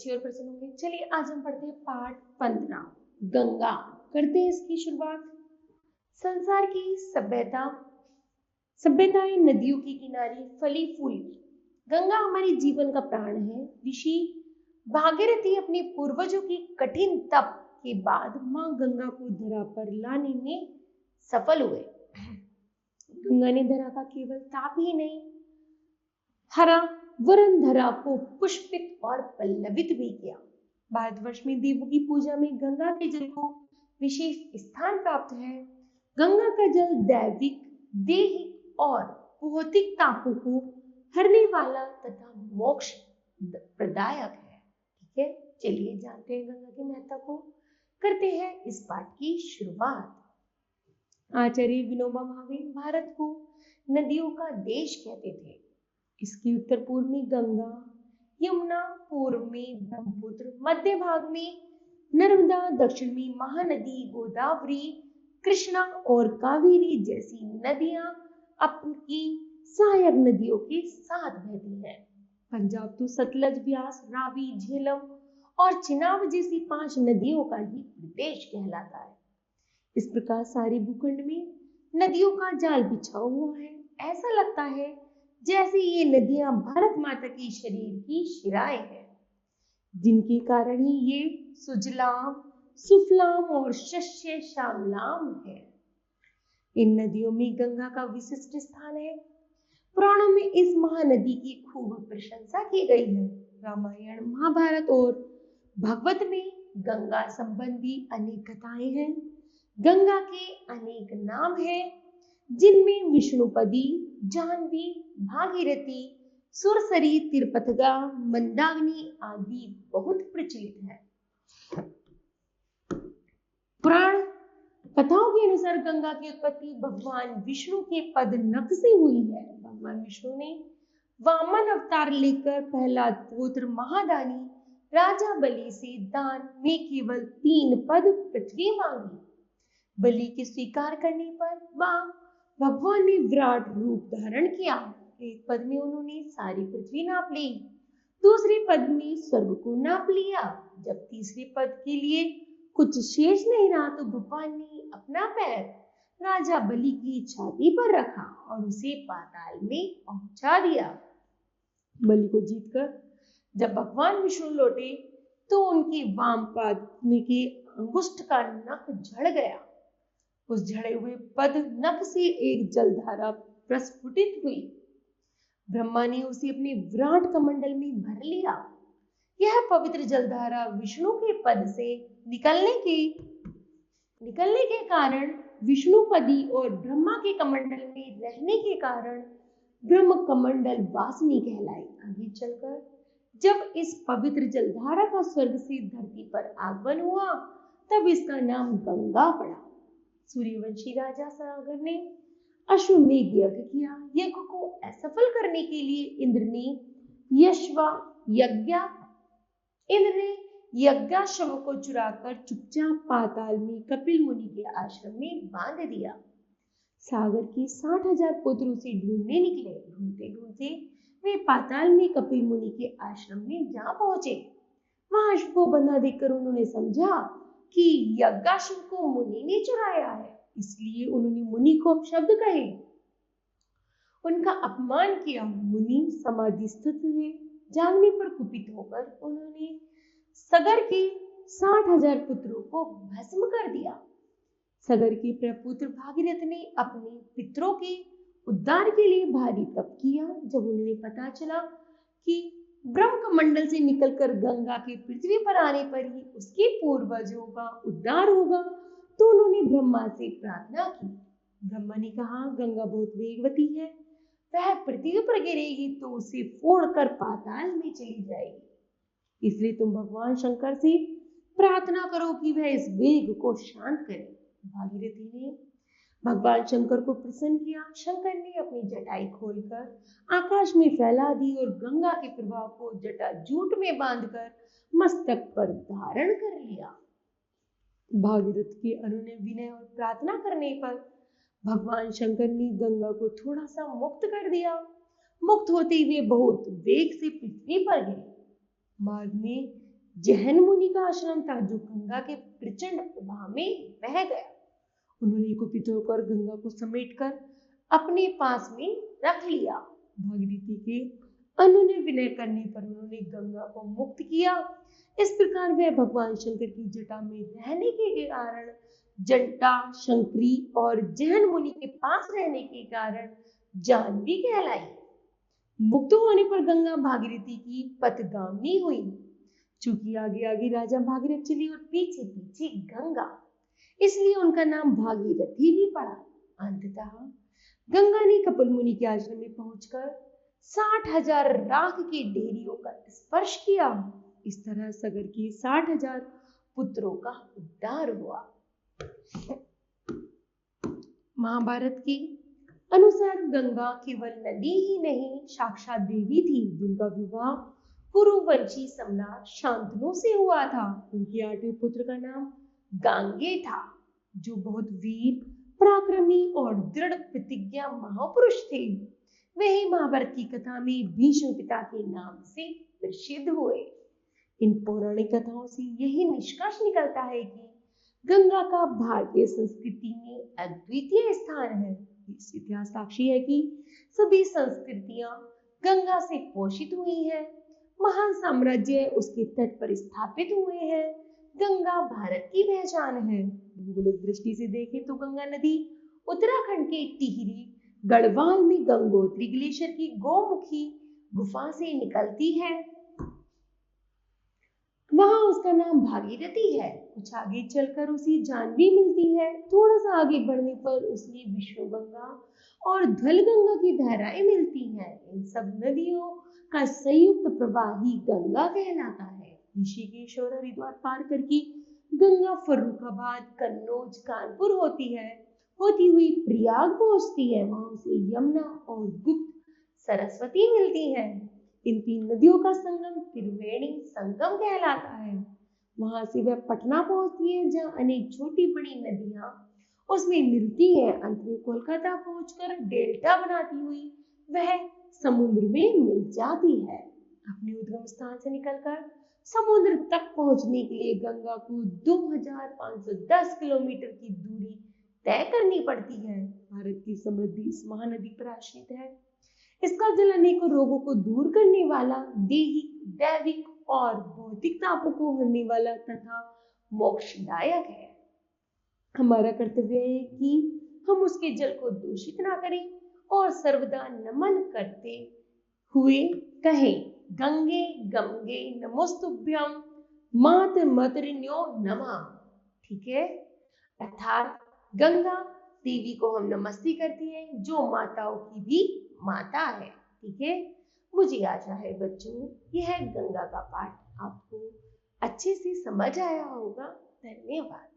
और प्रसन्न होंगे। चलिए आज हम पढ़ते हैं पाठ 15 गंगा। करते हैं इसकी शुरुआत। संसार की सभ्यताएं नदियों के किनारे फली फूली। गंगा हमारे जीवन का प्राण है। ऋषि भागीरथी अपने पूर्वजों की कठिन तप के बाद मां गंगा को धरा पर लाने में सफल हुए। गंगा ने धरा का केवल ताप ही नहीं, हरा वरन धरा को पुष्पित और पल्लवित भी किया। भारतवर्ष में देवों की पूजा में गंगा के जल को विशेष स्थान प्राप्त है। गंगा का जल दैविक, देहिक और भौतिक तापों को हरने वाला तथा मोक्ष प्रदायक है। ठीक है, चलिए जानते हैं गंगा की महत्ता को। करते हैं इस पाठ की शुरुआत। आचार्य विनोबा भावे भारत को नदियों का देश कहते थे। इसके उत्तर पूर्व में गंगा, यमुना, पूर्व में ब्रह्मपुत्र, मध्य भाग में नर्मदा, दक्षिण में महानदी गोदावरी, कृष्णा और कावेरी जैसी नदियां अपनी सहायक नदियों के साथ बहती हैं। पंजाब तो सतलज, व्यास, रावी, झेलम और चिनाब जैसी 5 नदियों का ही प्रदेश कहलाता है। इस प्रकार सारे भूखंड में नदियों का जाल बिछा हुआ है। ऐसा लगता है जैसे ये नदियां भारत माता के शरीर की शिराएं हैं, जिनके कारण ही ये सुजलाम, सुफलाम और शस्य श्यामलाम है। इन नदियों में गंगा का विशिष्ट स्थान है। पुराणों में इस महानदी की खूब प्रशंसा की गई है। रामायण, महाभारत और भागवत में गंगा संबंधी अनेक कथाएं हैं। गंगा के अनेक नाम हैं, जिनमें विष्णुपदी, जाह्नवी, भागीरथी, सुरसरी, तिरपतगा, मंदाकिनी आदि बहुत प्रचलित है। पुराण कथाओं के अनुसार गंगा की उत्पत्ति भगवान विष्णु के पद नख से हुई है। भगवान विष्णु ने वामन अवतार लेकर पहला पुत्र महादानी राजा बलि से दान में केवल 3 पद पृथ्वी मांगी। बलि के स्वीकार करने पर भगवान ने विराट रूप धारण किया। एक पद में उन्होंने सारी पृथ्वी नाप ली, दूसरे पद में स्वर्ग को नाप लिया। जब तीसरे पद के लिए कुछ शेष नहीं रहा तो भगवान ने अपना पैर राजा बलि की छाती पर रखा और उसे पाताल में पहुंचा दिया। बलि को जीतकर जब भगवान विष्णु लौटे तो उनके वाम पाद में के अंगुष्ठ का नख झड़ गया। उस झड़े हुए पद नख से एक जलधारा प्रस्फुटित हुई। ब्रह्मा ने उसे अपने विराट कमंडल में भर लिया। यह पवित्र जलधारा विष्णु के पद से निकलने के कारण विष्णुपदी और ब्रह्मा के कमंडल में रहने के कारण ब्रह्म कमंडल वासिनी कहलाई। आगे चलकर जब इस पवित्र जलधारा का स्वर्ग से धरती पर आगमन हुआ तब इसका नाम गंगा पड़ा। सूर्यवंशी राजा सागर ने अश्वमेध यज्ञ किया। यज्ञ को असफल करने के लिए इंद्र ने यज्ञाश्व को चुराकर चुपचाप पाताल में कपिल मुनि के आश्रम में बांध दिया। सागर के 60,000 पुत्र उसे ढूंढने निकले। ढूंढते ढूंढते वे पाताल में कपिल मुनि के आश्रम में जा पहुंचे। वहां अश्व को बंधा देखकर उन्होंने समझा कि यज्ञाश्व को मुनि ने चुराया है, इसलिए उन्होंने मुनि को अपशब्द कहे, उनका अपमान किया। मुनि समाधिस्थ हुए। जागने पर कुपित होकर उन्होंने सगर के 60,000 पुत्रों को भस्म कर दिया। सगर के प्रपुत्र भागीरथ ने अपने पितरों के उद्धार के लिए भारी तप किया। जब उन्हें पता चला कि ब्रह्म कमंडल से निकलकर गंगा के पृथ्वी पर आने पर ही उसके पूर्वजों का उद्धार होगा तो उन्होंने ब्रह्मा से प्रार्थना की। ब्रह्मा ने कहा, गंगा बहुत वेगवती है, वह पृथ्वी पर गिरेगी तो उसे फोड़कर पाताल में चली जाएगी, इसलिए तुम भगवान शंकर से प्रार्थना करो कि वह इस वेग को शांत करे। भागीरथी ने भगवान शंकर को प्रसन्न किया। शंकर ने अपनी जटाई खोलकर आकाश में फैला दी और गंगा के प्रभाव को जटा जूट में बांधकर मस्तक पर धारण कर लिया। भागीरथ के अनुनय विनय और प्रार्थना करने पर भगवान शंकर ने गंगा को थोड़ा सा मुक्त कर दिया। मुक्त होते हुए बहुत वेग से पृथ्वी पर गिरे। मार्ग में जैन मुनि का आश्रम था जो गंगा के प्रचंड प्रवाह में बह गया। उन्होंने कुपित होकर गंगा को समेटकर अपने पास में रख लिया। भागीरथी के अनुनय विनय करने पर उन्होंने गंगा को मुक्त किया। इस प्रकार वह भगवान शंकर की जटा में रहने के कारण जटा शंकरी और जैन मुनि के पास रहने के कारण जाह्नवी कहलाई। मुक्त होने पर गंगा भागीरथी की पथगामिनी हुई। चूंकि आगे आगे राजा भागीरथ चली और पीछे पीछे गंगा, इसलिए उनका नाम भागीरथी भी पड़ा। अंततः गंगा ने कपिल मुनि के आश्रम में पहुंचकर 60,000 राख के ढेरियों का स्पर्श किया। इस तरह सगर के 60,000 पुत्रों का उद्धार हुआ। महाभारत के अनुसार गंगा केवल नदी ही नहीं, साक्षात देवी थी, जिनका विवाह कुरुवंशी सम्राट शांतनु से हुआ था। उनके 8वें पुत्र का नाम गांगे था, जो बहुत वीर, पराक्रमी और दृढ़ प्रतिज्ञा महापुरुष थे। वही महाभारत की कथा में भीष्म पिता के नाम से प्रसिद्ध हुए। इन पौराणिक कथाओं से यही निष्कर्ष निकलता है कि गंगा का भारतीय संस्कृति में अद्वितीय स्थान है। इस इतिहास साक्षी है कि सभी संस्कृतियां गंगा से पोषित हुई हैं। महान साम्राज्य उसके तट पर स्थापित हुए हैं। गंगा भारत की पहचान है। भौगोलिक दृष्टि से देखें तो गंगा नदी उत्तराखंड के टिहरी गढ़वाल में गंगोत्री ग्लेशियर की गोमुखी गुफा से निकलती है। वहां उसका नाम भागीरथी है। कुछ आगे चलकर उसे जाह्नवी मिलती है। थोड़ा सा आगे बढ़ने पर उसे विष्णुगंगा और धलगंगा की धाराएं मिलती हैं। इन सब नदियों का संयुक्त प्रवाह ही गंगा कहलाता है। ऋषिकेश और हरिद्वार पार करके गंगा फर्रुखाबाद, कन्नौज, कानपुर होती हुई प्रयाग पहुंचती है। वहां उसे यमुना और गुप्त सरस्वती मिलती है। इन 3 नदियों का संगम त्रिवेणी संगम कहलाता है। वहां से वह पटना पहुंचती है, जहां अनेक छोटी बड़ी नदियां उसमें मिलती हैं। अंत में कोलकाता पहुंचकर डेल्टा बनाती हुई वह समुद्र में मिल जाती है। अपने उद्गम स्थान से निकलकर समुद्र तक पहुंचने के लिए गंगा को 2510 किलोमीटर की दूरी तय करनी पड़ती है। भारत की समृद्धि इस महानदी पर आश्रित है। इसका जल अनेकों रोगों को दूर करने वाला, दैविक और भौतिक तापों को हरने वाला तथा मोक्षदायक है। हमारा कर्तव्य है कि हम उसके जल को दूषित ना करें और सर्वदा नमन करते हुए कहें, गंगे गंगे नमोस्तुभ्यम मातर्मतरिण्यो नमः। ठीक है, अर्थात गंगा देवी को हम नमस्ते करते हैं, जो माताओं की भी माता है। ठीक है, मुझे आशा है बच्चों यह गंगा का पाठ आपको अच्छे से समझ आया होगा। धन्यवाद।